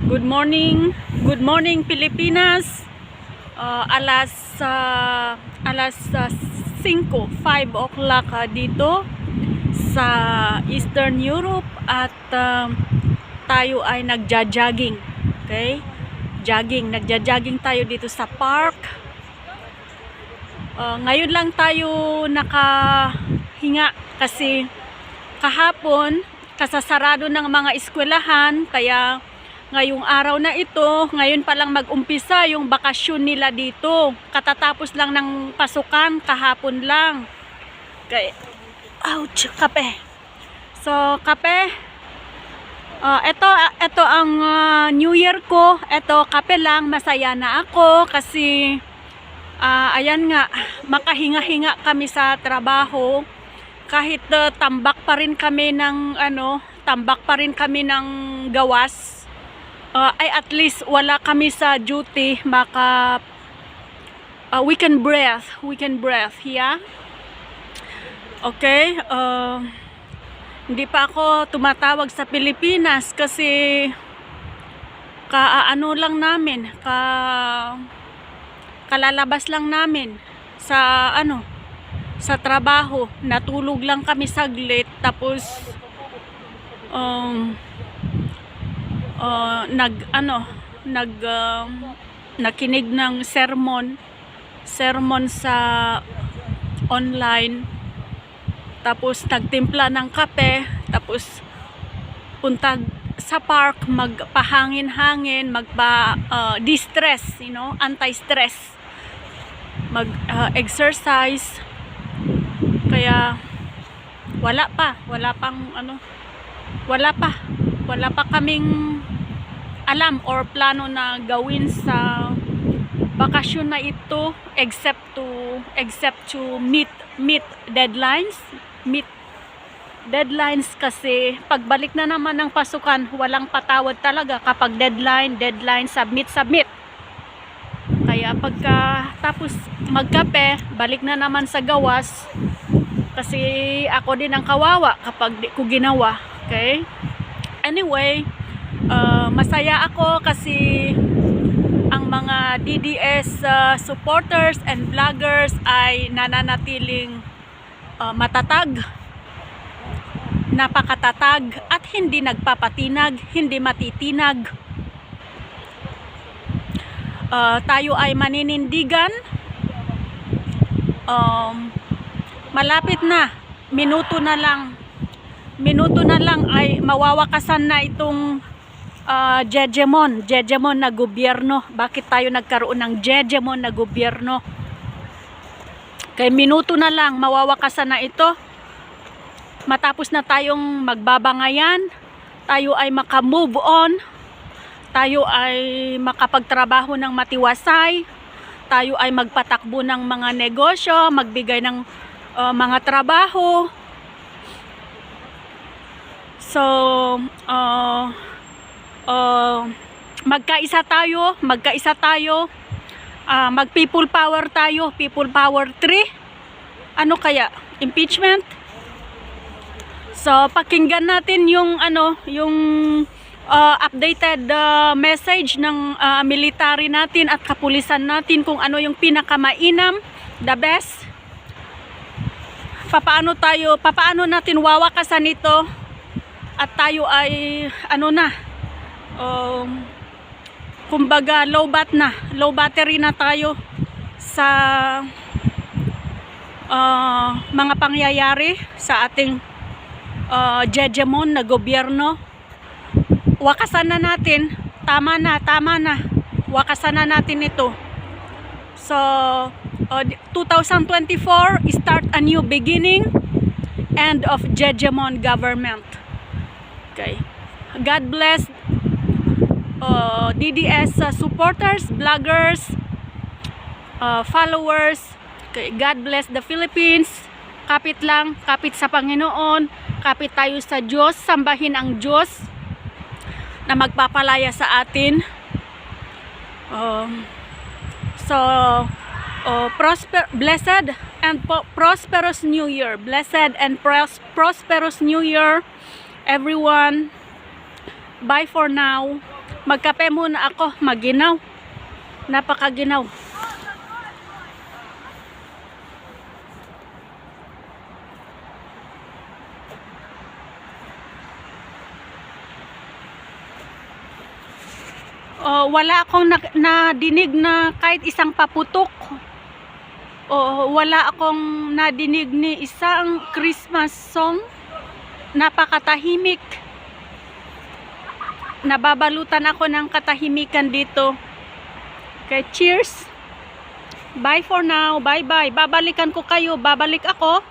Good morning. Good morning Pilipinas. Alas 5, 5 o'clock dito sa Eastern Europe at tayo ay nagja-jogging. Okay? Nagja-jogging tayo dito sa park. Ngayon lang tayo nakahinga kasi kahapon kasasarado ng mga eskwelahan, kaya ngayong araw na ito, ngayon pa lang mag-umpisa yung bakasyon nila dito. Katatapos lang ng pasukan, kahapon lang. Okay. Ouch, kape. So, kape. Ito ang New Year ko. Ito, kape lang. Masaya na ako kasi ayan nga, makahinga-hinga kami sa trabaho. Kahit tambak pa rin kami ng gawas. Ay at least wala kami sa duty, we can breathe, yeah. Okay, hindi pa ako tumatawag sa Pilipinas kasi kalalabas lang namin sa trabaho. Natulog lang kami saglit, tapos nakinig ng sermon sa online, tapos nagtimpla ng kape, tapos punta sa park, magpahangin-hangin, distress, anti-stress, exercise. Kaya wala pa kaming alam or plano na gawin sa bakasyon na ito, except to meet deadlines kasi pagbalik na naman ng pasukan, walang patawad talaga kapag deadline, submit. Kaya pagka tapos magkape, balik na naman sa gawas kasi ako din ang kawawa kapag di ko ginawa. Okay? Anyway, masaya ako kasi ang mga DDS supporters and vloggers ay nananatiling matatag, napakatatag, at hindi nagpapatinag, hindi matitinag. Tayo ay maninindigan. Malapit na, minuto na lang ay mawawakasan na itong Jejemon na gobyerno. Bakit tayo nagkaroon ng Jejemon na gobyerno? Kaya minuto na lang mawawakasan na ito. Matapos na tayong magbabangayan, tayo ay makamove on, tayo ay makapagtrabaho ng matiwasay, tayo ay magpatakbo ng mga negosyo, magbigay ng mga trabaho. So, magkaisa tayo, mag people power tayo, people power 3. Ano kaya? Impeachment? So, pakinggan natin yung updated message ng military natin at kapulisan natin kung ano yung pinakamainam, the best. Papaano natin wawakasan ito at tayo ay kumbaga low battery na tayo sa mga pangyayari sa ating Jejemon na gobyerno. Wakasan na natin, tama na, wakasan na natin ito. So 2024, start a new beginning, end of Jejemon government. Okay, God bless DDS supporters, vloggers, followers. Okay, God bless the Philippines. Kapit sa Panginoon, kapit tayo sa Diyos, sambahin ang Diyos na magpapalaya sa atin. Blessed and prosperous New Year. Blessed and prosperous New Year, everyone. Bye for now. Magkape muna ako, maginaw. Napakaginaw. Oh, wala akong nadinig na kahit isang paputok. Oh, wala akong nadinig ni isang Christmas song. Napakatahimik. Nababalutan ako ng katahimikan dito. Okay, cheers. Bye for now. Bye-bye. Babalikan ko kayo. Babalik ako.